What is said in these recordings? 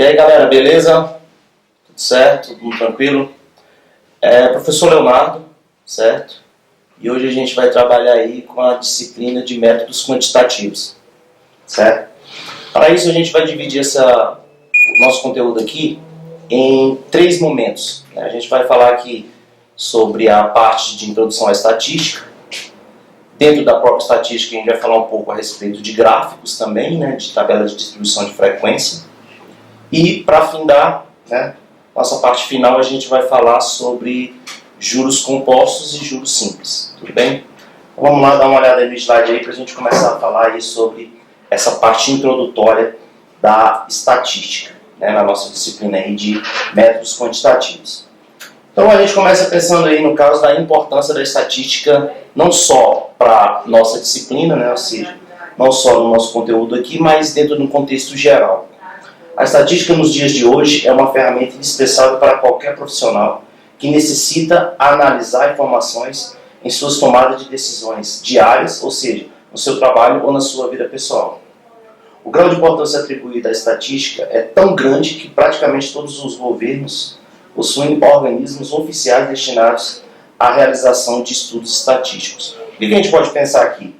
E aí galera, beleza? Tudo certo? Tudo tranquilo? Professor Leonardo, certo? E hoje a gente vai trabalhar aí com a disciplina de métodos quantitativos, certo? Para isso a gente vai dividir o nosso conteúdo aqui em 3 momentos, né? A gente vai falar aqui sobre a parte de introdução à estatística. Dentro da própria estatística a gente vai falar um pouco a respeito de gráficos também, né? De tabela de distribuição de frequência. E para findar, né, nossa parte final, a gente vai falar sobre juros compostos e juros simples, tudo bem? Então, vamos lá dar uma olhada aí no slide aí para a gente começar a falar aí sobre essa parte introdutória da estatística, né, na nossa disciplina aí de métodos quantitativos. Então a gente começa pensando aí no caso da importância da estatística não só para nossa disciplina, né, ou seja, não só no nosso conteúdo aqui, mas dentro de um contexto geral. A estatística nos dias de hoje é uma ferramenta indispensável para qualquer profissional que necessita analisar informações em suas tomadas de decisões diárias, ou seja, no seu trabalho ou na sua vida pessoal. O grau de importância atribuída à estatística é tão grande que praticamente todos os governos possuem organismos oficiais destinados à realização de estudos estatísticos. O que a gente pode pensar aqui?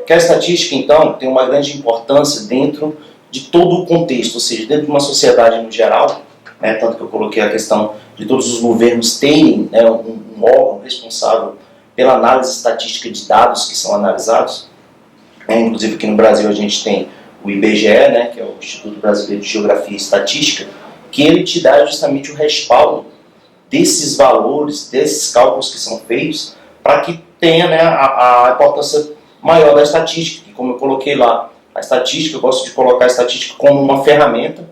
Que a estatística, então, tem uma grande importância dentro de todo o contexto, ou seja, dentro de uma sociedade no geral, né, tanto que eu coloquei a questão de todos os governos terem, né, um órgão responsável pela análise estatística de dados que são analisados. Inclusive aqui no Brasil a gente tem o IBGE, né, que é o Instituto Brasileiro de Geografia e Estatística, que ele te dá justamente o respaldo desses valores, desses cálculos que são feitos, para que tenha, né, a importância maior da estatística, que como eu coloquei lá, a estatística, eu gosto de colocar a estatística como uma ferramenta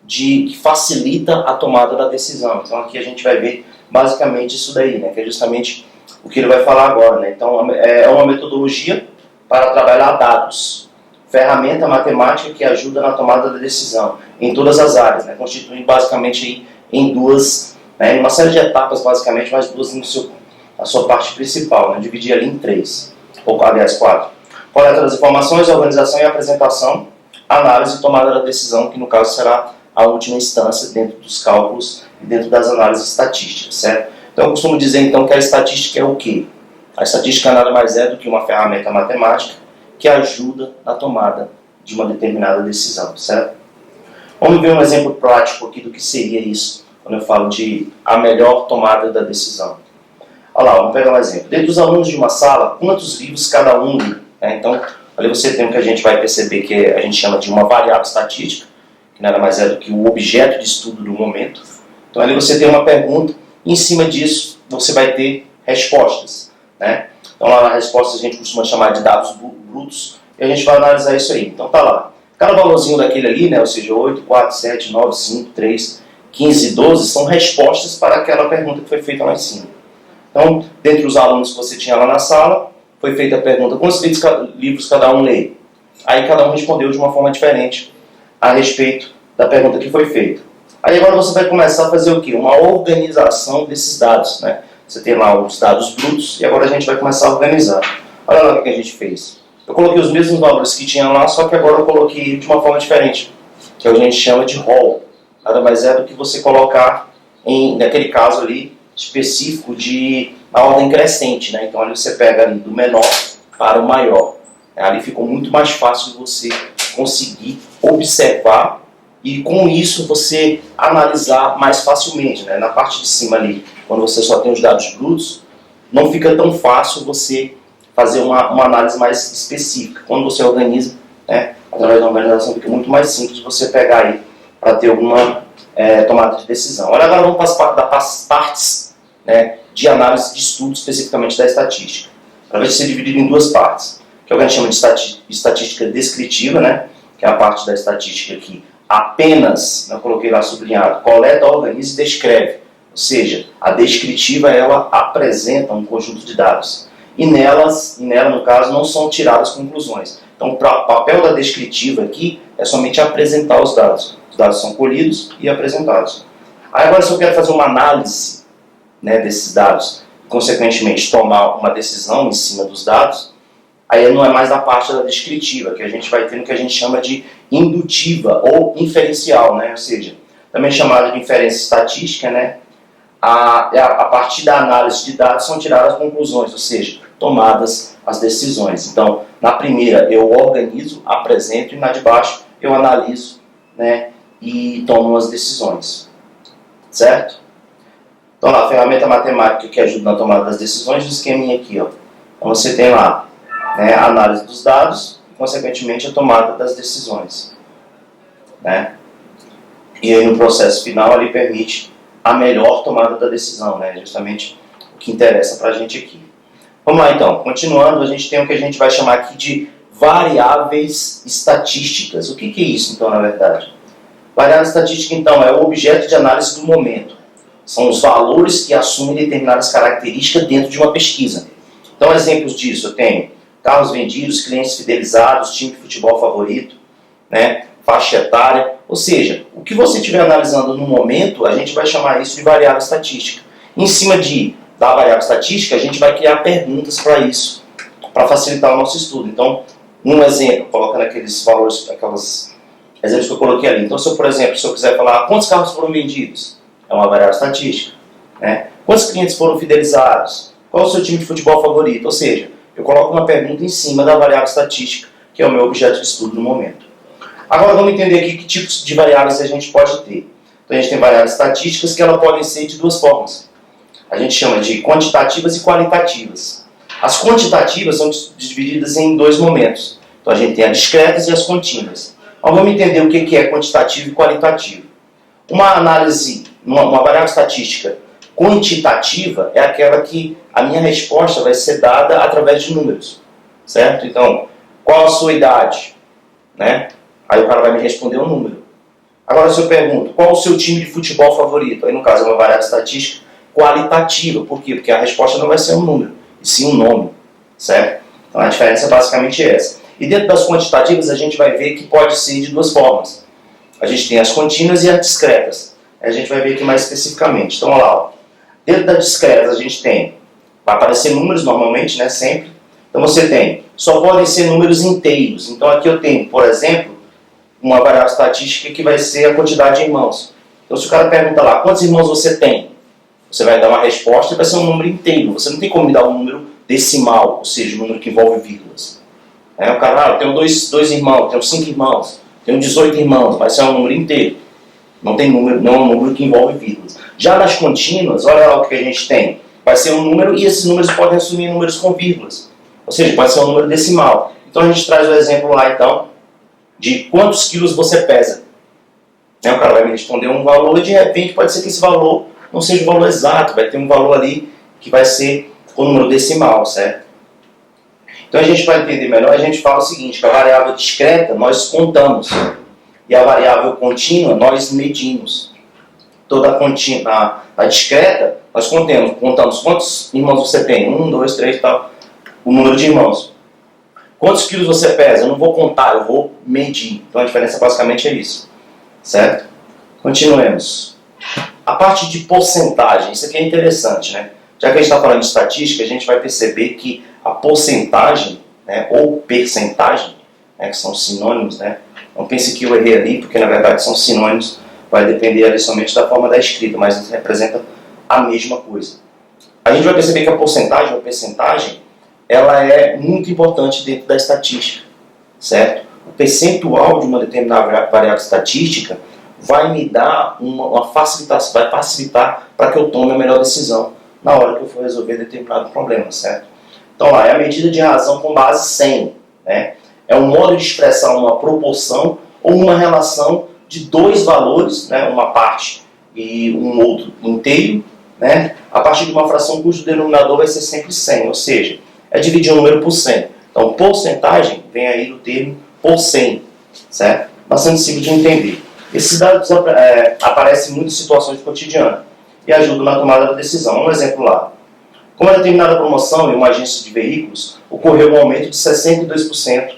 que facilita a tomada da decisão. Então aqui a gente vai ver basicamente isso daí, né, que é justamente o que ele vai falar agora, né? Então é uma metodologia para trabalhar dados, ferramenta matemática que ajuda na tomada da decisão em todas as áreas, né, constituindo basicamente aí em duas, né, em uma série de etapas basicamente, mas duas na sua parte principal, né, dividir ali em 3, ou aliás 4. Coleta das informações, organização e apresentação, análise e tomada da decisão, que no caso será a última instância dentro dos cálculos e dentro das análises estatísticas, certo? Então eu costumo dizer então que a estatística é o quê? A estatística nada mais é do que uma ferramenta matemática que ajuda na tomada de uma determinada decisão, certo? Vamos ver um exemplo prático aqui do que seria isso, quando eu falo de a melhor tomada da decisão. Olha lá, vamos pegar um exemplo. Dentro dos alunos de uma sala, quantos livros cada um lê? Então, ali você tem o que a gente vai perceber que a gente chama de uma variável estatística, que nada mais é do que o objeto de estudo do momento. Então, ali você tem uma pergunta e em cima disso você vai ter respostas, né? Então, lá na resposta a gente costuma chamar de dados brutos e a gente vai analisar isso aí. Então, tá lá. Cada valorzinho daquele ali, né, ou seja, 8, 4, 7, 9, 5, 3, 15, 12, são respostas para aquela pergunta que foi feita lá em cima. Então, dentre os alunos que você tinha lá na sala, foi feita a pergunta, quantos livros cada um lê? Aí cada um respondeu de uma forma diferente a respeito da pergunta que foi feita. Aí agora você vai começar a fazer o quê? Uma organização desses dados, né? Você tem lá os dados brutos e agora a gente vai começar a organizar. Olha lá o que a gente fez. Eu coloquei os mesmos valores que tinha lá, só que agora eu coloquei de uma forma diferente, que a gente chama de rol. Nada mais é do que você colocar, naquele caso ali, específico na ordem crescente, né? Então ali você pega ali do menor para o maior. Ali ficou muito mais fácil de você conseguir observar e com isso você analisar mais facilmente, né? Na parte de cima ali, quando você só tem os dados brutos, não fica tão fácil você fazer uma análise mais específica. Quando você organiza, né, através da organização, fica muito mais simples você pegar aí para ter alguma tomada de decisão. Olha, agora vamos para as partes, né, de análise de estudo especificamente da estatística. Ela vai ser dividida em 2 partes, que é o que a gente chama de estatística descritiva, né, que é a parte da estatística que apenas, eu coloquei lá sublinhado, coleta, organiza e descreve. Ou seja, a descritiva ela apresenta um conjunto de dados. E nela, no caso, não são tiradas conclusões. Então, o papel da descritiva aqui é somente apresentar os dados. Os dados são colhidos e apresentados. Aí agora, se eu quero fazer uma análise, né, desses dados, consequentemente tomar uma decisão em cima dos dados, aí não é mais a parte da descritiva, que a gente vai ter no que a gente chama de indutiva ou inferencial, né? Ou seja, também chamada de inferência estatística, né? A partir da análise de dados são tiradas as conclusões, ou seja, tomadas as decisões. Então, na primeira eu organizo, apresento, e na de baixo eu analiso, né, e tomo as decisões. Certo? Então lá, a ferramenta matemática que ajuda na tomada das decisões, o esqueminha aqui, ó. Então você tem lá, né, a análise dos dados e, consequentemente, a tomada das decisões. Né? E aí no processo final ele permite a melhor tomada da decisão, né? Justamente o que interessa para a gente aqui. Vamos lá então, continuando, a gente tem o que a gente vai chamar aqui de variáveis estatísticas. O que é isso então, na verdade? Variável estatística então é o objeto de análise do momento. São os valores que assumem determinadas características dentro de uma pesquisa. Então exemplos disso, eu tenho carros vendidos, clientes fidelizados, time de futebol favorito, né? Faixa etária, ou seja, o que você estiver analisando no momento, a gente vai chamar isso de variável estatística. Em cima da variável estatística, a gente vai criar perguntas para isso, para facilitar o nosso estudo. Então, um exemplo, colocando aqueles valores, aqueles exemplos que eu coloquei ali. Então, por exemplo, se eu quiser falar quantos carros foram vendidos, é uma variável estatística. Né? Quantos clientes foram fidelizados? Qual é o seu time de futebol favorito? Ou seja, eu coloco uma pergunta em cima da variável estatística, que é o meu objeto de estudo no momento. Agora vamos entender aqui que tipos de variáveis a gente pode ter. Então a gente tem variáveis estatísticas que elas podem ser de duas formas. A gente chama de quantitativas e qualitativas. As quantitativas são divididas em dois momentos. Então a gente tem as discretas e as contínuas. Então vamos entender o que é quantitativo e qualitativo. Uma análise, uma variável estatística quantitativa é aquela que a minha resposta vai ser dada através de números. Certo? Então, qual a sua idade? Né? Aí o cara vai me responder um número. Agora se eu pergunto, qual o seu time de futebol favorito? Aí no caso é uma variável estatística qualitativa. Por quê? Porque a resposta não vai ser um número, e sim um nome. Certo? Então a diferença é basicamente essa. E dentro das quantitativas a gente vai ver que pode ser de duas formas. A gente tem as contínuas e as discretas. A gente vai ver aqui mais especificamente. Então olha lá. Ó. Dentro das discretas a gente tem, vai aparecer números normalmente, né? Sempre. Então você tem, só podem ser números inteiros. Então aqui eu tenho, por exemplo, uma variável estatística que vai ser a quantidade de irmãos. Então se o cara pergunta lá, quantos irmãos você tem? Você vai dar uma resposta e vai ser um número inteiro. Você não tem como me dar um número decimal, ou seja, um número que envolve vírgulas. O cara, eu tenho dois irmãos, tenho 5 irmãos, tenho 18 irmãos, vai ser um número inteiro. Não tem número, não é um número que envolve vírgulas. Já nas contínuas, olha lá o que a gente tem. Vai ser um número e esses números podem assumir números com vírgulas. Ou seja, pode ser um número decimal. Então a gente traz o exemplo lá então, de quantos quilos você pesa. O cara vai me responder um valor e de repente pode ser que esse valor não seja o valor exato, vai ter um valor ali que vai ser o número decimal, certo? Então a gente vai entender melhor, a gente fala o seguinte, que a variável discreta nós contamos e a variável contínua nós medimos. Toda a discreta nós contamos quantos irmãos você tem, 1, 2, 3 e tal, o número de irmãos. Quantos quilos você pesa? Eu não vou contar, eu vou medir. Então a diferença basicamente é isso. Certo? Continuemos. A parte de porcentagem, isso aqui é interessante, né? Já que a gente está falando de estatística, a gente vai perceber que a porcentagem, né, ou percentagem, né, que são sinônimos, né? Não pense que eu errei ali, porque na verdade são sinônimos, vai depender ali somente da forma da escrita, mas representa a mesma coisa. A gente vai perceber que a porcentagem ou percentagem, ela é muito importante dentro da estatística, certo? O percentual de uma determinada variável estatística vai me dar uma facilitação, vai facilitar para que eu tome a melhor decisão na hora que eu for resolver determinado problema, certo? Então lá, é a medida de razão com base 100, né? É um modo de expressar uma proporção ou uma relação de dois valores, né? Uma parte e um outro inteiro, né? A partir de uma fração cujo denominador vai ser sempre 100, ou seja, é dividir um número por 100. Então, porcentagem vem aí do termo por 100, certo? Bastante simples de entender. Esses dados aparecem em muitas situações cotidianas e ajudam na tomada da decisão. Um exemplo lá. Com uma determinada promoção em uma agência de veículos, ocorreu um aumento de 62%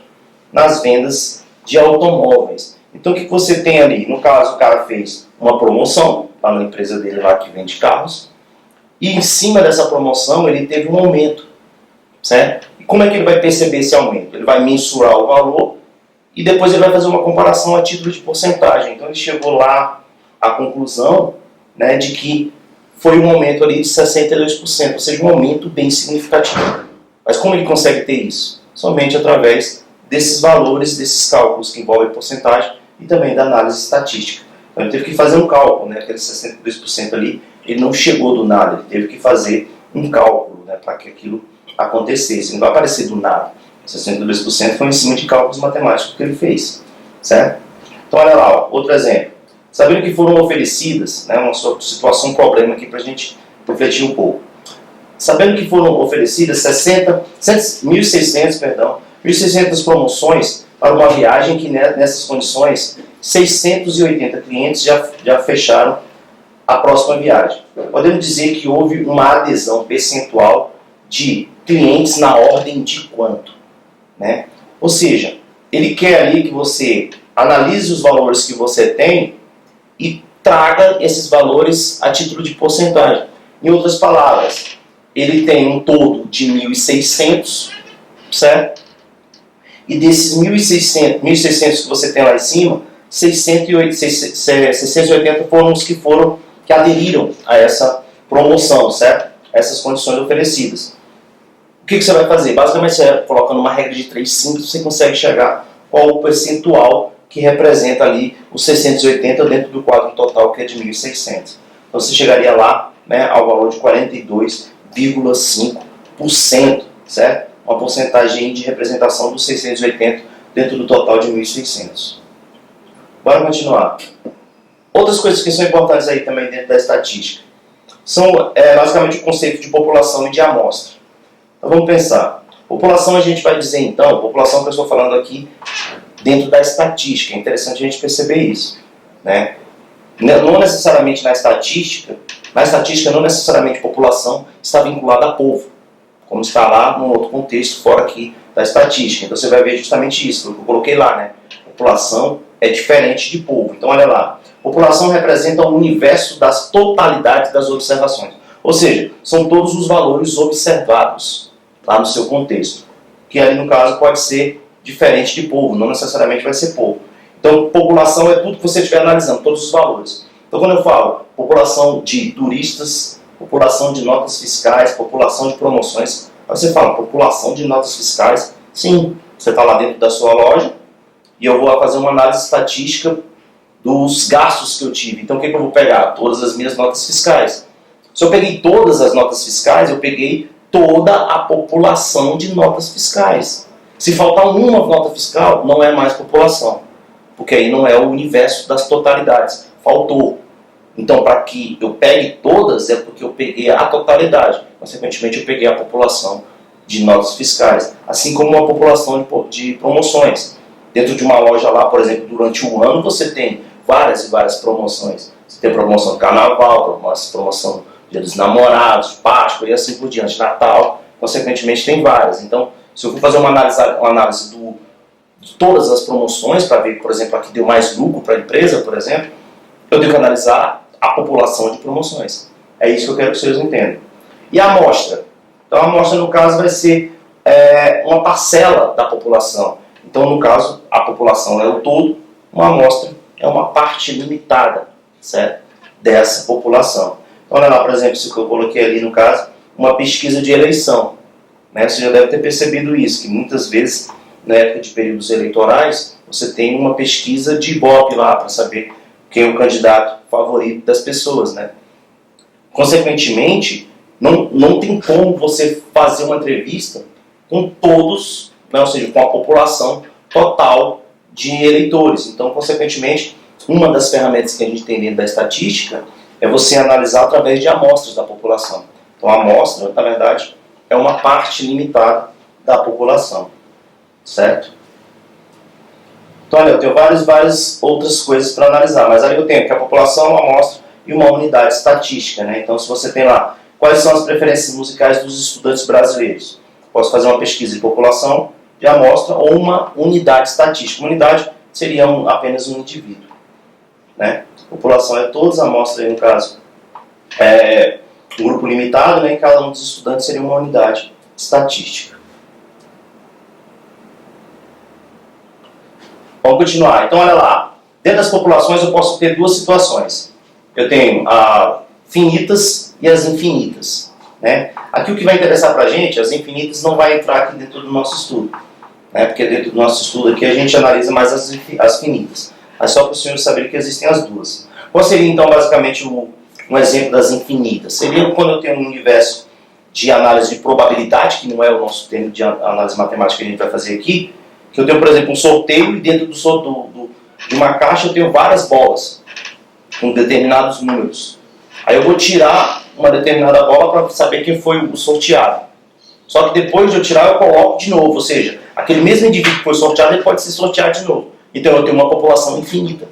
nas vendas de automóveis. Então, o que você tem ali? No caso, o cara fez uma promoção, lá na empresa dele lá que vende carros, e em cima dessa promoção ele teve um aumento, certo? como é que ele vai perceber esse aumento? Ele vai mensurar o valor e depois ele vai fazer uma comparação a título de porcentagem. Então ele chegou lá à conclusão, né, de que foi um aumento ali de 62%, ou seja, um aumento bem significativo. Mas como ele consegue ter isso? Somente através desses valores, desses cálculos que envolvem porcentagem e também da análise estatística. Então ele teve que fazer um cálculo, né, aquele 62% ali, ele não chegou do nada, ele teve que fazer um cálculo, né, para que aquilo acontecesse. Não vai aparecer do nada. 62% foi em cima de cálculos matemáticos que ele fez, certo? Então olha lá, ó, outro exemplo. Sabendo que foram oferecidas, né, uma situação, um problema aqui para a gente refletir um pouco. Sabendo que foram oferecidas 1.600 promoções para uma viagem que nessas condições 680 clientes já fecharam a próxima viagem. Podemos dizer que houve uma adesão percentual de clientes na ordem de quanto? Né? Ou seja, ele quer ali que você analise os valores que você tem e traga esses valores a título de porcentagem. Em outras palavras, ele tem um todo de 1.600, certo? E desses 1.600 que você tem lá em cima, 680 foram os que aderiram a essa promoção, certo? Essas condições oferecidas. O que você vai fazer? Basicamente, você colocando uma regra de 3 simples, você consegue chegar qual o percentual que representa ali os 680 dentro do quadro total, que é de 1.600. Então você chegaria lá, né, ao valor de 42,5%, certo? Uma porcentagem de representação dos 680 dentro do total de 1.600. Bora continuar. Outras coisas que são importantes aí também dentro da estatística são basicamente o conceito de população e de amostra. Então vamos pensar. População a gente vai dizer então, população que eu estou falando aqui dentro da estatística. É interessante a gente perceber isso, né? Não necessariamente na estatística não necessariamente população está vinculada a povo, como está lá num outro contexto fora aqui da estatística. Então você vai ver justamente isso, o que eu coloquei lá, né? População é diferente de povo. Então olha lá, população representa o universo das totalidades das observações. Ou seja, são todos os valores observados lá no seu contexto, que ali no caso pode ser diferente de povo, não necessariamente vai ser povo. Então população é tudo que você estiver analisando, todos os valores. Então quando eu falo população de turistas, população de notas fiscais, população de promoções, aí você fala população de notas fiscais, sim, você está lá dentro da sua loja e eu vou fazer uma análise estatística dos gastos que eu tive. Então o que eu vou pegar? Todas as minhas notas fiscais. Se eu peguei todas as notas fiscais, eu peguei toda a população de notas fiscais. Se faltar uma nota fiscal, não é mais população, porque aí não é o universo das totalidades. Faltou. Então, para que eu pegue todas, é porque eu peguei a totalidade. Consequentemente, eu peguei a população de notas fiscais, assim como uma população de promoções. Dentro de uma loja lá, por exemplo, durante um ano, você tem várias e várias promoções. Você tem promoção de carnaval, promoção Dia dos Namorados, Páscoa e assim por diante, Natal. Consequentemente, tem várias. Então, se eu for fazer uma análise de todas as promoções, para ver, por exemplo, aqui deu mais lucro para a empresa, por exemplo, eu tenho que analisar a população de promoções. É isso que eu quero que vocês entendam. E a amostra? Então, a amostra, no caso, vai ser uma parcela da população. Então, no caso, a população é o todo, uma amostra é uma parte limitada, certo? Dessa população. Então, olha lá, por exemplo, isso que eu coloquei ali, no caso, uma pesquisa de eleição. Né? Você já deve ter percebido isso, que muitas vezes, na época de períodos eleitorais, você tem uma pesquisa de Ibope lá, para saber quem é o candidato favorito das pessoas. Né? Consequentemente, não tem como você fazer uma entrevista com todos, né? Ou seja, com a população total de eleitores. Então, consequentemente, uma das ferramentas que a gente tem dentro da estatística é você analisar através de amostras da população. Então, a amostra, na verdade, é uma parte limitada da população, certo? Então, olha, eu tenho várias outras coisas para analisar, mas ali eu tenho que a população, uma amostra e uma unidade estatística, né? Então, se você tem lá, quais são as preferências musicais dos estudantes brasileiros? Posso fazer uma pesquisa de população, de amostra ou uma unidade estatística. Uma unidade seria apenas um indivíduo, né? População é todas, a amostra aí no caso é um grupo limitado, né? E cada um dos estudantes seria uma unidade estatística. Vamos continuar. Então, olha lá. Dentro das populações eu posso ter duas situações. Eu tenho as finitas e as infinitas. Né? Aqui o que vai interessar para a gente, as infinitas não vai entrar aqui dentro do nosso estudo. Né? Porque dentro do nosso estudo aqui a gente analisa mais as finitas. Mas só para os senhores saberem que existem as duas. Qual seria então basicamente um exemplo das infinitas? Seria quando eu tenho um universo de análise de probabilidade, que não é o nosso termo de análise matemática que a gente vai fazer aqui, que eu tenho, por exemplo, um sorteio e dentro de uma caixa eu tenho várias bolas com determinados números. Aí eu vou tirar uma determinada bola para saber quem foi o sorteado. Só que depois de eu tirar, eu coloco de novo, ou seja, aquele mesmo indivíduo que foi sorteado, ele pode ser sorteado de novo. Então eu tenho uma população infinita.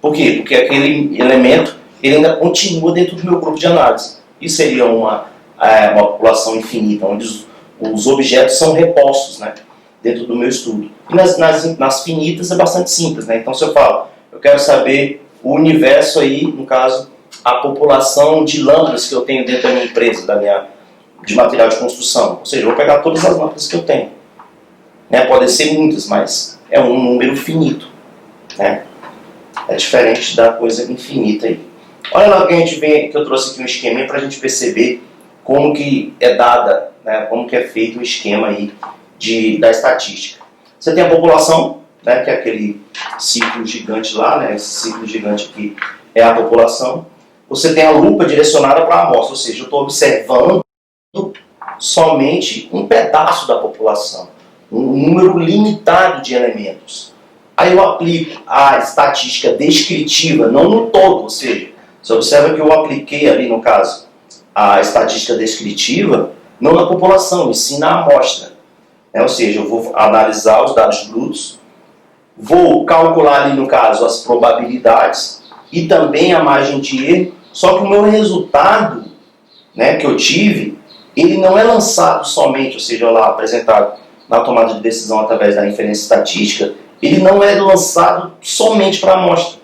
Por quê? Porque aquele elemento ele ainda continua dentro do meu grupo de análise. Isso seria uma população infinita, onde os objetos são repostos, né, dentro do meu estudo. E nas finitas é bastante simples. Né? Então se eu falo, eu quero saber o universo aí, no caso, a população de lâmpadas que eu tenho dentro da minha empresa, de material de construção. Ou seja, eu vou pegar todas as lâmpadas que eu tenho. Né? Podem ser muitas, mas é um número finito. Né? É diferente da coisa infinita aí. Olha lá que a gente vê, que eu trouxe aqui um esquema para a gente perceber como que é dada, né, como que é feito o esquema aí da estatística. Você tem a população, né, que é aquele ciclo gigante lá, né, esse ciclo gigante aqui é a população. Você tem a lupa direcionada para a amostra, ou seja, eu estou observando somente um pedaço da população, um número limitado de elementos. Aí eu aplico a estatística descritiva, não no todo, ou seja, você observa que eu apliquei ali, no caso, a estatística descritiva, não na população, e sim na amostra. Ou seja, eu vou analisar os dados brutos, vou calcular ali, no caso, as probabilidades e também a margem de erro, só que o meu resultado, né, que eu tive, ele não é lançado somente, ou seja, lá apresentado na tomada de decisão através da inferência estatística, ele não é lançado somente para a amostra.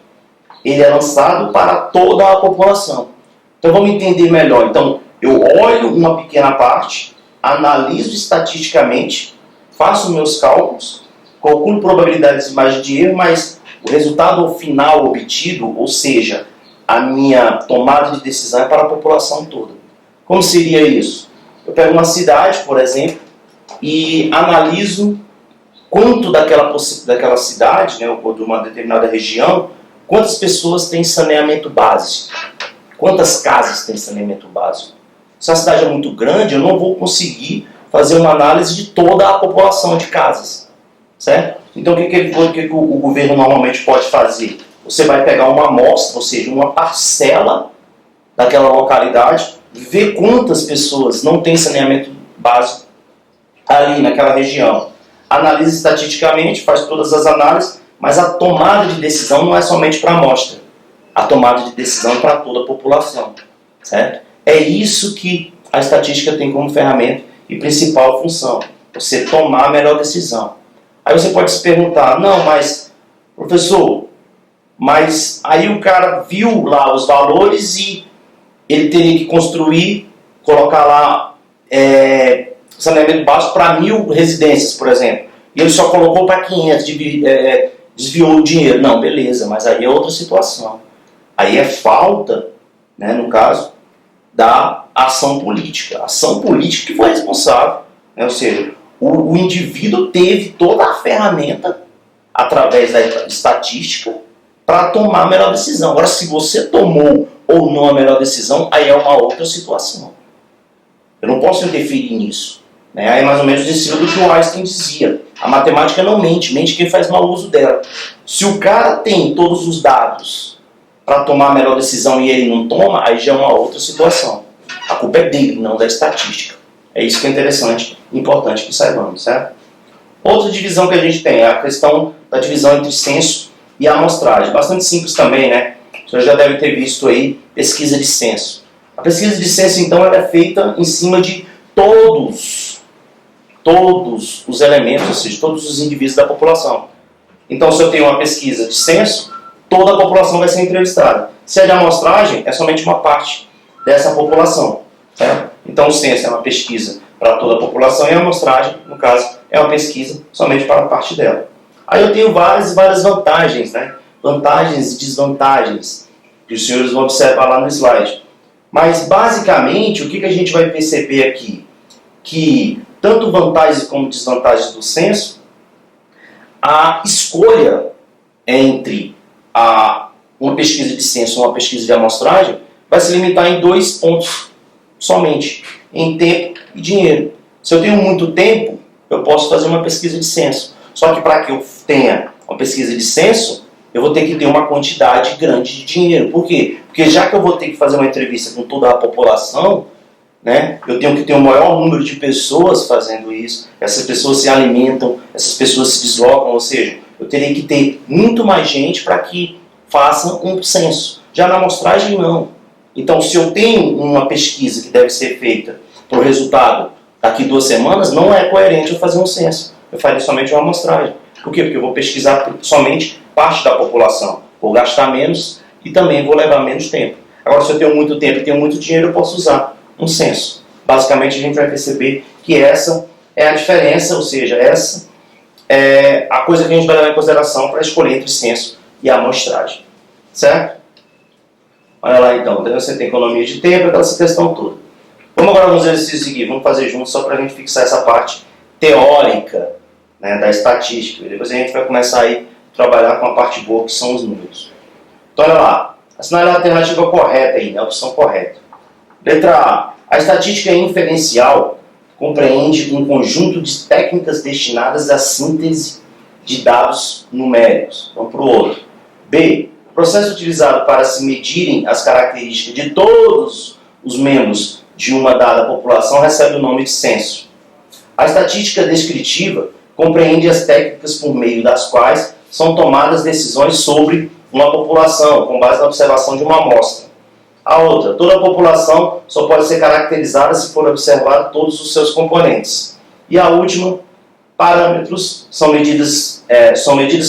Ele é lançado para toda a população. Então vamos entender melhor. Então eu olho uma pequena parte, analiso estatisticamente, faço meus cálculos, calculo probabilidades e margem de erro, mas o resultado final obtido, ou seja, a minha tomada de decisão é para a população toda. Como seria isso? Eu pego uma cidade, por exemplo, e analiso quanto daquela cidade, né, ou de uma determinada região, quantas pessoas têm saneamento básico, quantas casas têm saneamento básico. Se a cidade é muito grande, eu não vou conseguir fazer uma análise de toda a população de casas, certo? Então o que o governo normalmente pode fazer? Você vai pegar uma amostra, ou seja, uma parcela daquela localidade, ver quantas pessoas não têm saneamento básico ali naquela região. Analisa estatisticamente, faz todas as análises, mas a tomada de decisão não é somente para a amostra. A tomada de decisão é para toda a população, certo? É isso que a estatística tem como ferramenta e principal função, você tomar a melhor decisão. Aí você pode se perguntar, não, mas, professor, mas aí o cara viu lá os valores e ele teria que construir, colocar lá saneamento básico para 1000 residências, por exemplo, e ele só colocou para 500, desviou o dinheiro. Não, beleza, mas aí é outra situação. Aí é falta, né, no caso, da ação política. A ação política que foi responsável, né, ou seja, o indivíduo teve toda a ferramenta, através da estatística, para tomar a melhor decisão. Agora, se você tomou ou não a melhor decisão, aí é uma outra situação. Eu não posso interferir nisso. Né? Aí é mais ou menos em cima do que o Einstein dizia. A matemática não mente, mente quem faz mau uso dela. Se o cara tem todos os dados para tomar a melhor decisão e ele não toma, aí já é uma outra situação. A culpa é dele, não da estatística. É isso que é interessante e importante que saibamos, certo? Outra divisão que a gente tem é a questão da divisão entre censo e amostragem. Bastante simples também, né? Você já deve ter visto aí pesquisa de censo. A pesquisa de censo, então, ela é feita em cima de todos os elementos, ou seja, todos os indivíduos da população. Então, se eu tenho uma pesquisa de censo, toda a população vai ser entrevistada. Se é de amostragem, é somente uma parte dessa população. Certo? Então, o censo é uma pesquisa para toda a população e a amostragem, no caso, é uma pesquisa somente para a parte dela. Aí eu tenho várias vantagens, né? Vantagens e desvantagens, que os senhores vão observar lá no slide. Mas, basicamente, o que a gente vai perceber aqui? Que, tanto vantagens como desvantagens do censo, a escolha entre uma pesquisa de censo e uma pesquisa de amostragem vai se limitar em 2 pontos somente, em tempo e dinheiro. Se eu tenho muito tempo, eu posso fazer uma pesquisa de censo. Só que para que eu tenha uma pesquisa de censo, eu vou ter que ter uma quantidade grande de dinheiro. Por quê? Porque já que eu vou ter que fazer uma entrevista com toda a população, né, eu tenho que ter o maior número de pessoas fazendo isso, essas pessoas se alimentam, essas pessoas se deslocam, ou seja, eu teria que ter muito mais gente para que façam um censo. Já na amostragem, não. Então, se eu tenho uma pesquisa que deve ser feita para o resultado daqui 2 semanas, não é coerente eu fazer um censo. Eu faria somente uma amostragem. Por quê? Porque eu vou pesquisar somente parte da população. Vou gastar menos e também vou levar menos tempo. Agora, se eu tenho muito tempo e tenho muito dinheiro, eu posso usar um censo. Basicamente, a gente vai perceber que essa é a diferença, ou seja, essa é a coisa que a gente vai levar em consideração para escolher entre censo e amostragem. Certo? Olha lá então, você tem economia de tempo, aquela questão toda. Vamos agora nos exercícios seguintes, vamos fazer juntos só para a gente fixar essa parte teórica, né, da estatística. E depois a gente vai começar aí a trabalhar com a parte boa, que são os números. Então olha lá, assinale a alternativa correta aí, a opção correta. Letra A. A estatística inferencial compreende um conjunto de técnicas destinadas à síntese de dados numéricos. Vamos para o outro. B. O processo utilizado para se medirem as características de todos os membros de uma dada população recebe o nome de censo. A estatística descritiva compreende as técnicas por meio das quais são tomadas decisões sobre uma população, com base na observação de uma amostra. A outra, toda a população só pode ser caracterizada se for observado todos os seus componentes. E a última, parâmetros são medidas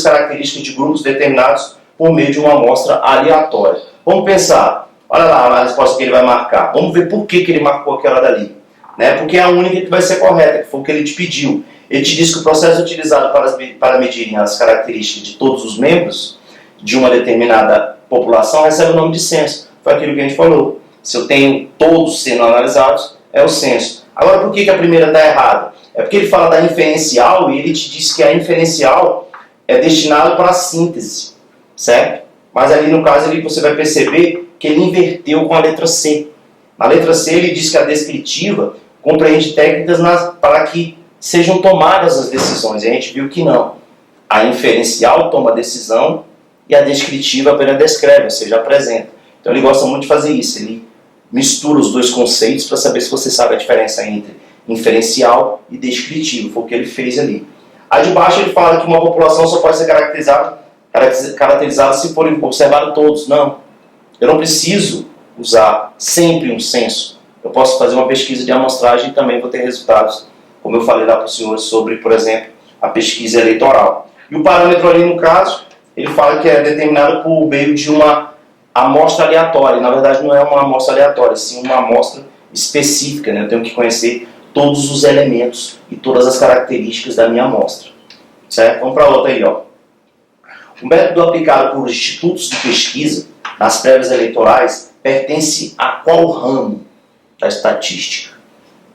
características de grupos determinados por meio de uma amostra aleatória. Vamos pensar, olha lá a resposta que ele vai marcar. Vamos ver por que ele marcou aquela dali. Né? Porque é a única que vai ser correta, que foi o que ele te pediu. Ele te disse que o processo utilizado para medirem as características de todos os membros de uma determinada população recebe o nome de censo. Foi aquilo que a gente falou. Se eu tenho todos sendo analisados, é o censo. Agora, por que a primeira está errada? É porque ele fala da inferencial e ele te diz que a inferencial é destinada para a síntese, certo? Mas ali no caso você vai perceber que ele inverteu com a letra C. Na letra C ele diz que a descritiva compreende técnicas para que sejam tomadas as decisões. E a gente viu que não. A inferencial toma a decisão e a descritiva apenas descreve, ou seja, apresenta. Então ele gosta muito de fazer isso, ele mistura os dois conceitos para saber se você sabe a diferença entre inferencial e descritivo, foi o que ele fez ali. Aí de baixo ele fala que uma população só pode ser caracterizada se forem observados todos. Não, eu não preciso usar sempre um censo. Eu posso fazer uma pesquisa de amostragem e também vou ter resultados, como eu falei lá para os senhores sobre, por exemplo, a pesquisa eleitoral. E o parâmetro ali no caso, ele fala que é determinado por meio de uma amostra aleatória. Na verdade não é uma amostra aleatória, sim uma amostra específica, né? Eu tenho que conhecer todos os elementos e todas as características da minha amostra. Certo? Vamos para a outra aí, ó. O método aplicado por institutos de pesquisa nas prévias eleitorais pertence a qual ramo da estatística?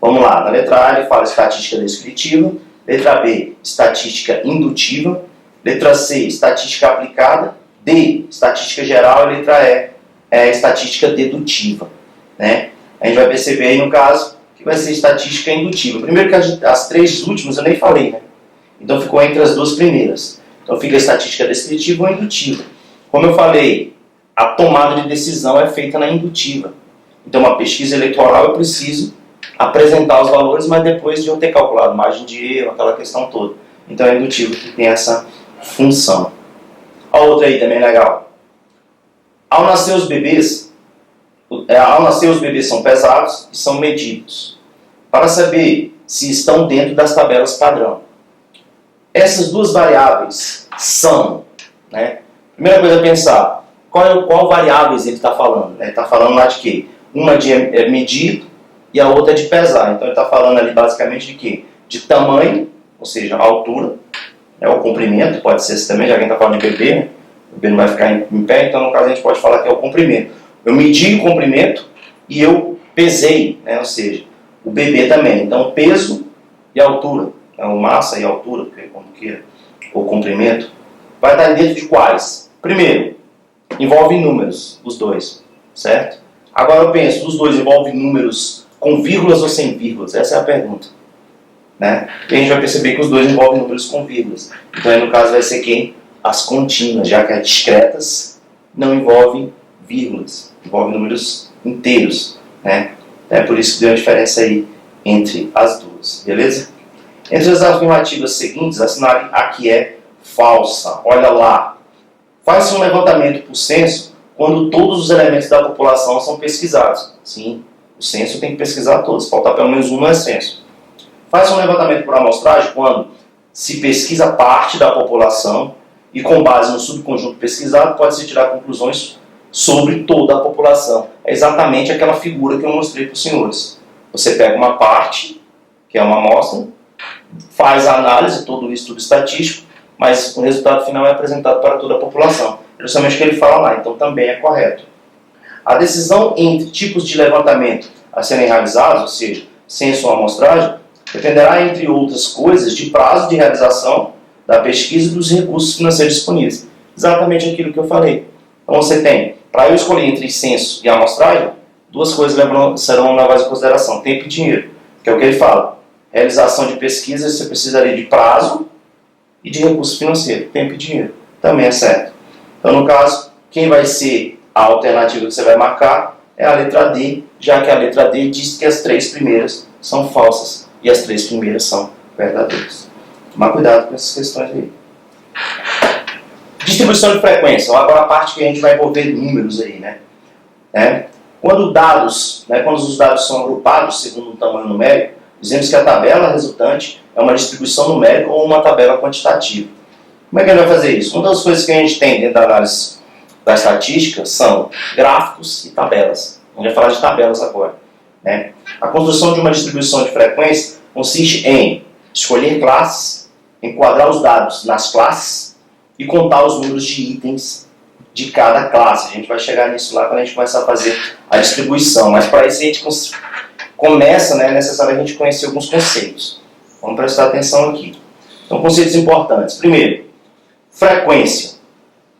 Vamos lá, na letra A ele fala estatística descritiva, letra B, estatística indutiva, letra C, estatística aplicada, D, estatística geral, e letra E, estatística dedutiva. Né? A gente vai perceber aí no caso que vai ser estatística indutiva. Primeiro que as 3 últimas eu nem falei, né? Então ficou entre as 2 primeiras. Então fica a estatística descritiva ou indutiva. Como eu falei, a tomada de decisão é feita na indutiva. Então uma pesquisa eleitoral eu preciso apresentar os valores, mas depois de eu ter calculado margem de erro, aquela questão toda. Então é indutivo que tem essa função. A outra aí também é legal. Ao nascer os bebês são pesados e são medidos, para saber se estão dentro das tabelas padrão. Essas 2 variáveis são, né? Primeira coisa a pensar, qual variáveis ele está falando? Ele está falando lá de quê? Uma de medido e a outra de pesar. Então ele está falando ali basicamente de quê? De tamanho, ou seja, altura, O comprimento pode ser esse também, já que a gente está falando de bebê, né? O bebê não vai ficar em pé, então no caso a gente pode falar que é o comprimento. Eu medi o comprimento e eu pesei, né? Ou seja, o bebê também. Então peso e altura, né? O massa e altura, como queira, o comprimento, vai estar dentro de quais? Primeiro, envolve números, os dois, certo? Agora eu penso, os dois envolvem números com vírgulas ou sem vírgulas? Essa é a pergunta, né? E a gente vai perceber que os dois envolvem números com vírgulas. Então aí no caso vai ser quem? As contínuas, já que as discretas não envolvem vírgulas, envolvem números inteiros, né? É por isso que deu a diferença aí entre as duas, beleza? Entre as afirmativas seguintes, assinale a que é falsa. Olha lá. Faz-se um levantamento por censo quando todos os elementos da população são pesquisados. Sim, o censo tem que pesquisar todos, faltar pelo menos um não é censo. Faz um levantamento por amostragem quando se pesquisa parte da população e com base no subconjunto pesquisado pode-se tirar conclusões sobre toda a população. É exatamente aquela figura que eu mostrei para os senhores. Você pega uma parte, que é uma amostra, faz a análise, todo o estudo estatístico, mas o resultado final é apresentado para toda a população. Justamente o que ele fala lá, então também é correto. A decisão entre tipos de levantamento a serem realizados, ou seja, censo ou amostragem, dependerá, entre outras coisas, de prazo de realização da pesquisa e dos recursos financeiros disponíveis. Exatamente aquilo que eu falei. Então você tem, para eu escolher entre censo e amostragem, duas coisas serão levadas em consideração, tempo e dinheiro, que é o que ele fala. Realização de pesquisa, você precisaria de prazo e de recurso financeiro, tempo e dinheiro. Também é certo. Então, no caso, quem vai ser a alternativa que você vai marcar é a letra D, já que a letra D diz que as três primeiras são falsas e as três primeiras são verdadeiras. Tomar cuidado com essas questões aí. Distribuição de frequência. Agora a parte que a gente vai envolver números aí, né? Quando os dados são agrupados segundo um tamanho numérico, dizemos que a tabela resultante é uma distribuição numérica ou uma tabela quantitativa. Como é que a gente vai fazer isso? Uma das coisas que a gente tem dentro da análise da estatística são gráficos e tabelas. A gente vai falar de tabelas agora, né? A construção de uma distribuição de frequência consiste em escolher classes, enquadrar os dados nas classes e contar os números de itens de cada classe. A gente vai chegar nisso lá quando a gente começar a fazer a distribuição, mas para isso a gente começa, né, é necessário a gente conhecer alguns conceitos. Vamos prestar atenção aqui. Então, conceitos importantes. Primeiro, frequência,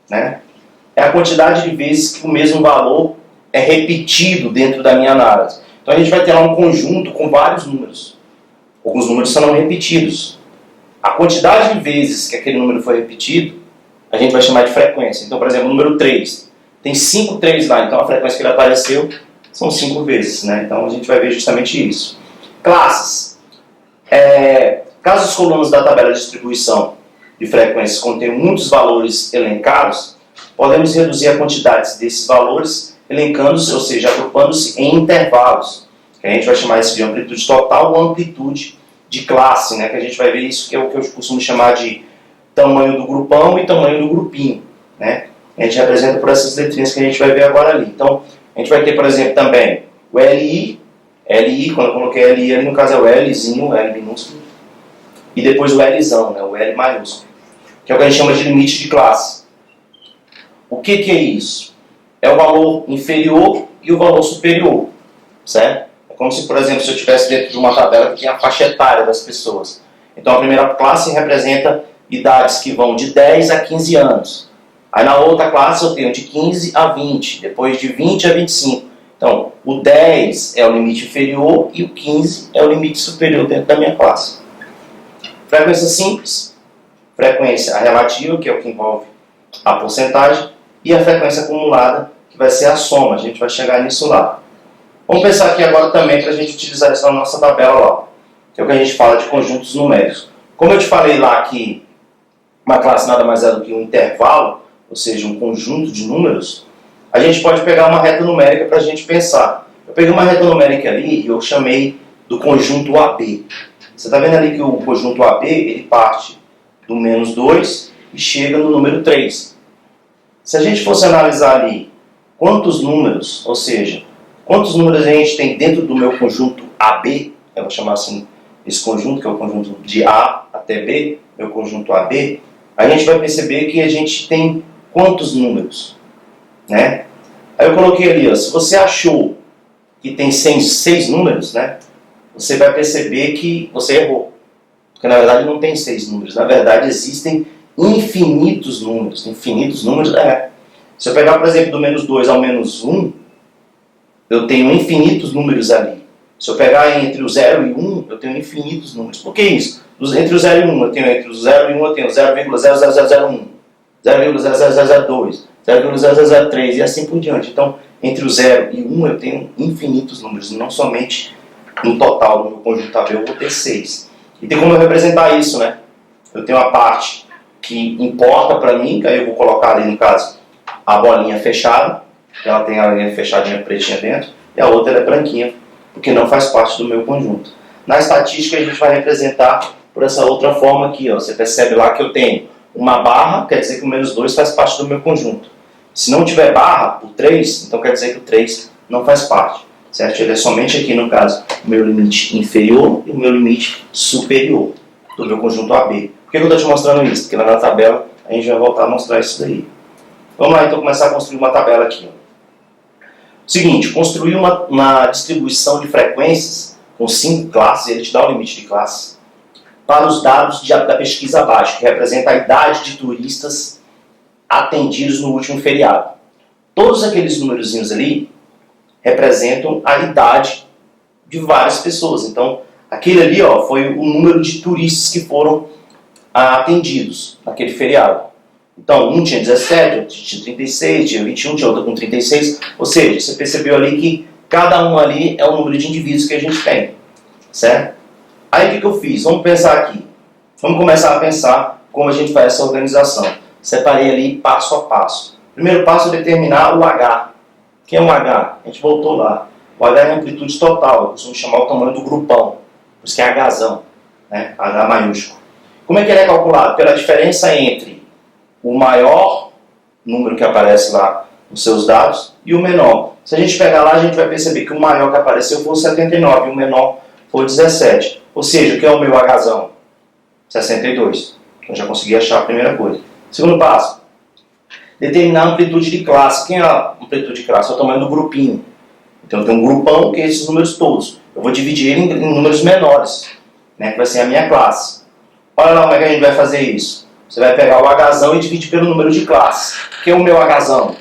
né? É a quantidade de vezes que o mesmo valor é repetido dentro da minha análise. Então, a gente vai ter lá um conjunto com vários números. Alguns números serão repetidos. A quantidade de vezes que aquele número foi repetido, a gente vai chamar de frequência. Então, por exemplo, o número 3. Tem 5 3 lá, então a frequência que ele apareceu são 5 vezes, né? Então, a gente vai ver justamente isso. Classes. Caso as colunas da tabela de distribuição de frequências contenham muitos valores elencados, podemos reduzir a quantidade desses valores elencando-se, ou seja, agrupando-se em intervalos, que a gente vai chamar isso de amplitude total ou amplitude de classe, né? Que a gente vai ver isso, que é o que eu costumo chamar de tamanho do grupão e tamanho do grupinho, né? A gente representa por essas letrinhas que a gente vai ver agora ali. Então, a gente vai ter, por exemplo, também o LI, quando eu coloquei LI ali, no caso é o Lzinho, o L minúsculo, e depois o Lzão, né? O L maiúsculo, que é o que a gente chama de limite de classe. O que é isso? É o valor inferior e o valor superior, certo? É como se, por exemplo, se eu estivesse dentro de uma tabela que tem a faixa etária das pessoas. Então, a primeira classe representa idades que vão de 10 a 15 anos. Aí, na outra classe, eu tenho de 15 a 20, depois de 20 a 25. Então, o 10 é o limite inferior e o 15 é o limite superior dentro da minha classe. Frequência simples, frequência relativa, que é o que envolve a porcentagem, e a frequência acumulada, que vai ser a soma. A gente vai chegar nisso lá. Vamos pensar aqui agora também para a gente utilizar isso na nossa tabela lá, que é o que a gente fala de conjuntos numéricos. Como eu te falei lá que uma classe nada mais é do que um intervalo, ou seja, um conjunto de números, a gente pode pegar uma reta numérica para a gente pensar. Eu peguei uma reta numérica ali e eu chamei do conjunto AB. Você está vendo ali que o conjunto AB ele parte do menos 2 e chega no número 3. Se a gente fosse analisar ali quantos números, ou seja, quantos números a gente tem dentro do meu conjunto AB, eu vou chamar assim esse conjunto, que é o conjunto de A até B, é o conjunto AB, a gente vai perceber que a gente tem quantos números, né? Aí eu coloquei ali, ó, se você achou que tem 6 números, né, você vai perceber que você errou. Porque na verdade não tem 6 números, na verdade existem infinitos números. Infinitos números, Se eu pegar, por exemplo, do menos 2 ao menos 1, eu tenho infinitos números ali. Se eu pegar entre o 0 e 1, eu tenho infinitos números. Por que isso? Entre o 0 e 1, eu tenho entre o 0 e 1, eu tenho 0,00001, 0,00002, 0,003 e assim por diante. Então, entre o 0 e 1 eu tenho infinitos números, não somente no total do meu conjunto AB eu vou ter 6. E tem como eu representar isso, né? Eu tenho a parte que importa para mim, que aí eu vou colocar ali no caso a bolinha fechada, ela tem a linha fechadinha pretinha dentro, e a outra é branquinha, porque não faz parte do meu conjunto. Na estatística a gente vai representar por essa outra forma aqui, ó. Você percebe lá que eu tenho uma barra, quer dizer que o menos 2 faz parte do meu conjunto. Se não tiver barra, o 3, então quer dizer que o 3 não faz parte, certo? Ele é somente aqui, no caso, o meu limite inferior e o meu limite superior do meu conjunto AB. Por que eu estou te mostrando isso? Porque lá na tabela a gente vai voltar a mostrar isso daí. Vamos lá, então, começar a construir uma tabela aqui. Seguinte, construir uma distribuição de frequências com 5 classes, ele te dá o limite de classes, para os dados da pesquisa abaixo, que representa a idade de turistas atendidos no último feriado. Todos aqueles númerozinhos ali representam a idade de várias pessoas. Então, aquele ali, ó, foi o número de turistas que foram atendidos naquele feriado. Então, um tinha 17, outro tinha 36, tinha 21, tinha outro com 36. Ou seja, você percebeu ali que cada um ali é o número de indivíduos que a gente tem, certo? Aí o que eu fiz? Vamos pensar aqui. Vamos começar a pensar como a gente faz essa organização. Separei ali passo a passo. Primeiro passo é determinar o H. O que é um H? A gente voltou lá. O H é a amplitude total. Eu costumo chamar o tamanho do grupão. Por isso que é Hzão, né? H maiúsculo. Como é que ele é calculado? Pela diferença entre o maior número que aparece lá nos seus dados e o menor. Se a gente pegar lá, a gente vai perceber que o maior que apareceu foi o 79 e o menor foi o 17. Ou seja, o que é o meu Hzão? 62. Então já consegui achar a primeira coisa. Segundo passo, determinar a amplitude de classe. Quem é a amplitude de classe? É o tamanho do grupinho. Então eu tenho um grupão que é esses números todos. Eu vou dividir ele em números menores, né, que vai ser a minha classe. Olha lá como é que a gente vai fazer isso. Você vai pegar o Hzão e dividir pelo número de classe. O que é o meu Hzão?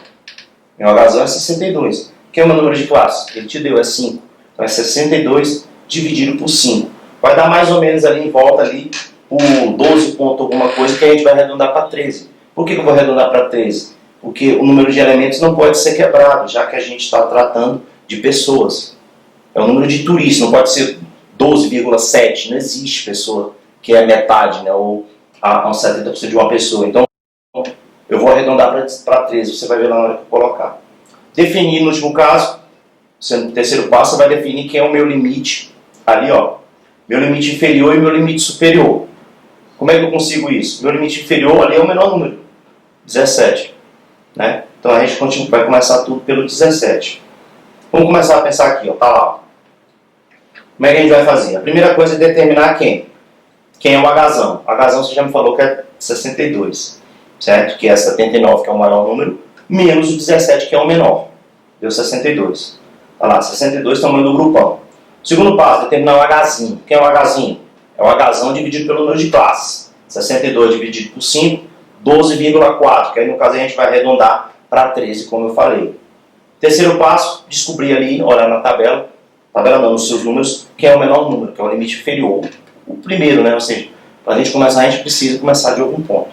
Meu Hzão é 62. O que é o meu número de classe? Ele te deu, é 5. Então é 62 dividido por 5. Vai dar mais ou menos ali em volta ali por 12 ponto alguma coisa, que a gente vai arredondar para 13. Por que eu vou arredondar para 13? Porque o número de elementos não pode ser quebrado, já que a gente está tratando de pessoas. É o número de turistas, não pode ser 12,7. Não existe pessoa que é metade, né, ou a 70% de uma pessoa. Então, eu vou arredondar para 13, você vai ver lá na hora que eu colocar. Definir, no último caso, sendo o terceiro passo, você vai definir quem é o meu limite, ali ó, meu limite inferior e meu limite superior. Como é que eu consigo isso? Meu limite inferior ali é o menor número, 17. Né? Então a gente vai começar tudo pelo 17. Vamos começar a pensar aqui, ó, tá lá. Como é que a gente vai fazer? A primeira coisa é determinar quem. Quem é o Hzão? O Hzão você já me falou que é 62, certo? Que é 79, que é o maior número, menos o 17, que é o menor. Deu 62. Olha lá, 62 tamanho do grupão. Segundo passo, determinar o Hzinho. Quem é o Hzinho? É o Hzão dividido pelo número de classes. 62 dividido por 5, 12,4, que aí no caso a gente vai arredondar para 13, como eu falei. Terceiro passo, descobrir ali, olhar na tabela não, nos seus números, quem é o menor número, que é o limite inferior. O primeiro, né? Ou seja, para a gente começar, a gente precisa começar de algum ponto.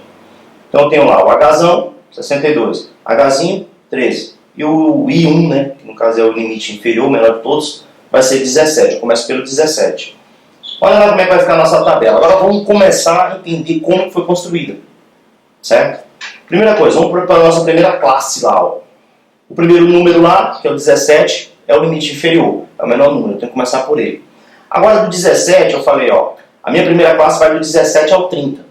Então eu tenho lá o Hzão, 62, Hzinho, 13. E o I1, né? Que no caso é o limite inferior, o menor de todos, vai ser 17. Eu começo pelo 17. Olha lá como é que vai ficar a nossa tabela. Agora vamos começar a entender como foi construída. Certo? Primeira coisa, vamos para a nossa primeira classe lá. Ó. O primeiro número lá, que é o 17, é o limite inferior. É o menor número, eu tenho que começar por ele. Agora do 17, eu falei, ó, a minha primeira classe vai do 17 ao 30.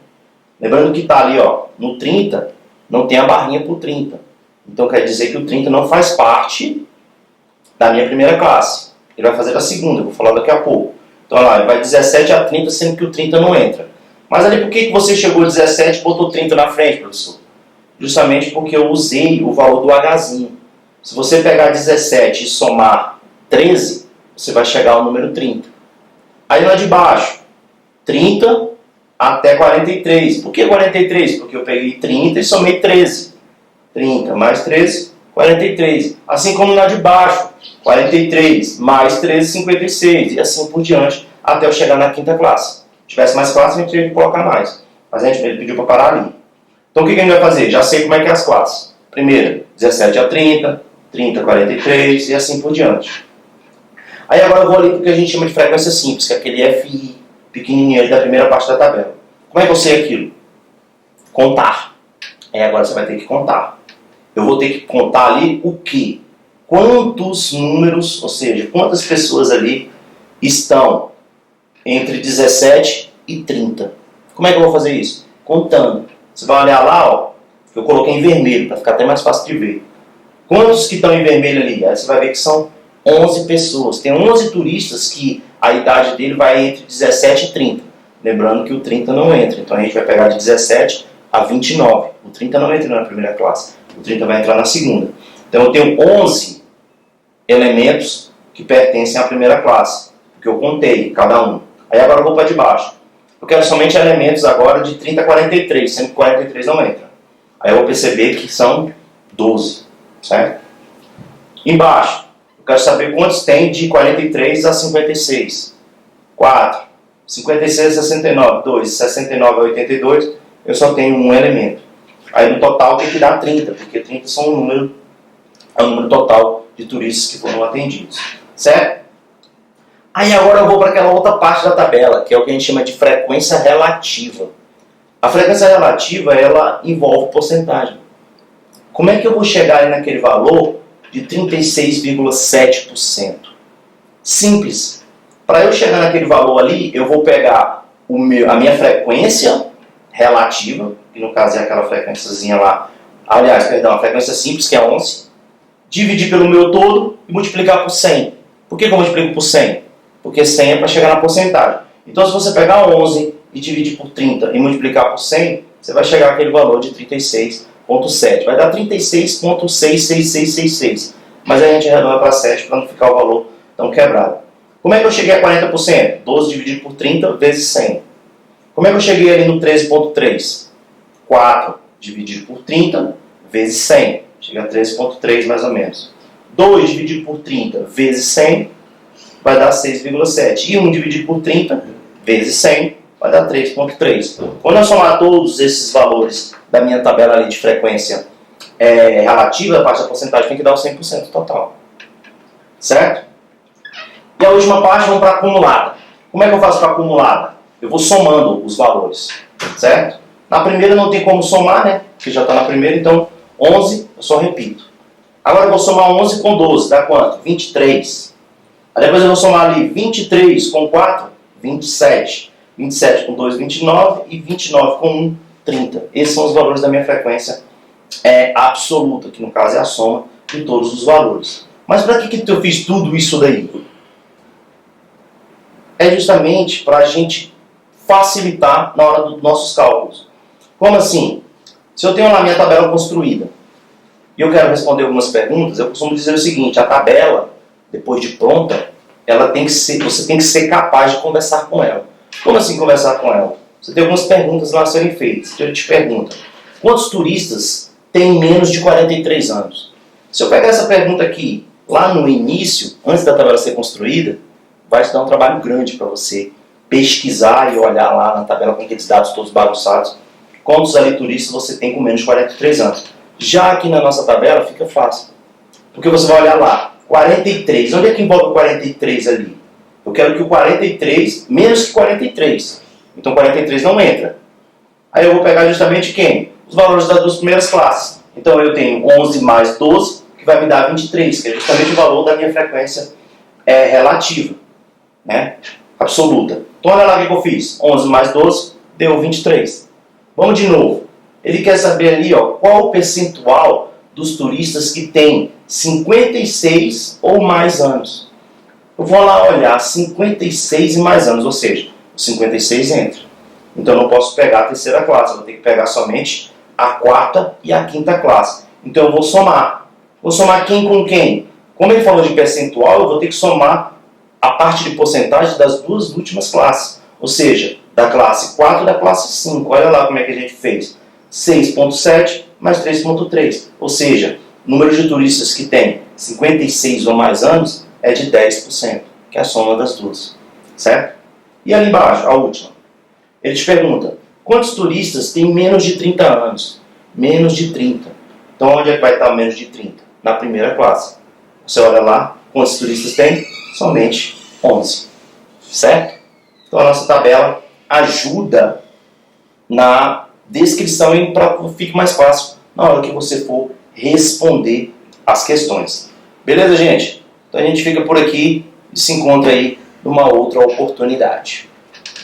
Lembrando que está ali, ó, no 30, não tem a barrinha por 30. Então quer dizer que o 30 não faz parte da minha primeira classe. Ele vai fazer a segunda, eu vou falar daqui a pouco. Então, olha lá, vai 17 a 30, sendo que o 30 não entra. Mas ali, por que você chegou a 17 e botou 30 na frente, professor? Justamente porque eu usei o valor do Hzinho. Se você pegar 17 e somar 13, você vai chegar ao número 30. Aí lá de baixo, 30 até 43. Por que 43? Porque eu peguei 30 e somei 13. 30 mais 13, 43. Assim como lá de baixo, 43 mais 13, 56. E assim por diante, até eu chegar na quinta classe. Se tivesse mais classe, a gente teria que colocar mais. Mas ele pediu para parar ali. Então o que a gente vai fazer? Já sei como é que é as classes. Primeira, 17 a 30, 30 a 43 e assim por diante. Aí agora eu vou ali porque a gente chama de frequência simples, que é aquele FI pequenininho ali da primeira parte da tabela. Como é que eu sei aquilo? Contar. Aí agora você vai ter que contar. Eu vou ter que contar ali o quê? Quantos números, ou seja, quantas pessoas ali estão entre 17 e 30. Como é que eu vou fazer isso? Contando. Você vai olhar lá, ó, eu coloquei em vermelho, para ficar até mais fácil de ver. Quantos que estão em vermelho ali? Aí você vai ver que são 11 pessoas. Tem 11 turistas que a idade dele vai entre 17 e 30. Lembrando que o 30 não entra. Então a gente vai pegar de 17 a 29. O 30 não entra na primeira classe. O 30 vai entrar na segunda. Então eu tenho 11 elementos que pertencem à primeira classe. Porque eu contei cada um. Aí agora eu vou para de baixo. Eu quero somente elementos agora de 30 a 43, sendo que 43 não entra. Aí eu vou perceber que são 12. Certo? Embaixo, eu quero saber quantos tem de 43 a 56. 4. 56 a 69. 2. 69 a 82. Eu só tenho um elemento. Aí no total tem que dar 30, porque 30 são é o número total de turistas que foram atendidos. Certo? Aí agora eu vou para aquela outra parte da tabela, que é o que a gente chama de frequência relativa. A frequência relativa, ela envolve porcentagem. Como é que eu vou chegar ali naquele valor de 36,7%? Simples. Para eu chegar naquele valor ali, eu vou pegar a minha frequência relativa, que no caso é aquela frequênciazinha lá, aliás, perdão, a frequência simples, que é 11, dividir pelo meu todo e multiplicar por 100. Por que eu multiplico por 100? Porque 100 é para chegar na porcentagem. Então, se você pegar 11 e dividir por 30 e multiplicar por 100, você vai chegar àquele valor de 36,7. Vai dar 36,66666. Mas aí a gente arredonda para 7 para não ficar o valor tão quebrado. Como é que eu cheguei a 40%? 12 dividido por 30 vezes 100. Como é que eu cheguei ali no 13,3? 4 dividido por 30 vezes 100. Chega a 13,3 mais ou menos. 2 dividido por 30 vezes 100 vai dar 6,7. E 1 dividido por 30 vezes 100 vai dar 3,3. Quando eu somar todos esses valores da minha tabela ali de frequência relativa, a parte da porcentagem tem que dar o 100% total. Certo? E a última parte, vamos para a acumulada. Como é que eu faço para a acumulada? Eu vou somando os valores. Certo? Na primeira não tem como somar, né? Porque já está na primeira, então 11 eu só repito. Agora eu vou somar 11 com 12, dá quanto? 23. Aí depois eu vou somar ali 23 com 4, 27. 27 com 2, 29. E 29 com 1, 30. Esses são os valores da minha frequência absoluta, que no caso é a soma de todos os valores. Mas para que eu fiz tudo isso daí? É justamente para a gente facilitar na hora dos nossos cálculos. Como assim? Se eu tenho lá a minha tabela construída e eu quero responder algumas perguntas, eu costumo dizer o seguinte: a tabela, depois de pronta, você tem que ser capaz de conversar com ela. Como assim conversar com ela? Você tem algumas perguntas lá a serem feitas. Então ele te pergunta: quantos turistas têm menos de 43 anos? Se eu pegar essa pergunta aqui, lá no início, antes da tabela ser construída, vai te dar um trabalho grande para você pesquisar e olhar lá na tabela com aqueles dados todos bagunçados, quantos ali turistas você tem com menos de 43 anos. Já aqui na nossa tabela fica fácil, porque você vai olhar lá, 43, onde é que envolve o 43 ali? Eu quero que o 43, menos que 43, então 43 não entra. Aí eu vou pegar justamente quem? Os valores das duas primeiras classes. Então eu tenho 11 mais 12, que vai me dar 23, que é justamente o valor da minha frequência relativa, né? Absoluta. Então olha lá o que eu fiz, 11 mais 12 deu 23. Vamos de novo. Ele quer saber ali, ó, qual o percentual dos turistas que têm 56 ou mais anos. Eu vou lá olhar 56 e mais anos, ou seja, o 56 entra. Então eu não posso pegar a terceira classe, eu vou ter que pegar somente a quarta e a quinta classe. Então eu vou somar. Vou somar quem com quem? Como ele falou de percentual, eu vou ter que somar a parte de porcentagem das duas últimas classes. Ou seja, da classe 4 e da classe 5. Olha lá como é que a gente fez. 6,7 mais 3,3. Ou seja, o número de turistas que tem 56 ou mais anos é de 10%, que é a soma das duas. Certo? E ali embaixo, a última. Ele te pergunta, quantos turistas têm menos de 30 anos? Menos de 30. Então, onde é que vai estar menos de 30? Na primeira classe. Você olha lá, quantos turistas tem? Somente 11. Certo? Então, a nossa tabela ajuda na descrição para que fique mais fácil na hora que você for responder as questões. Beleza, gente? Então, a gente fica por aqui e se encontra aí numa outra oportunidade.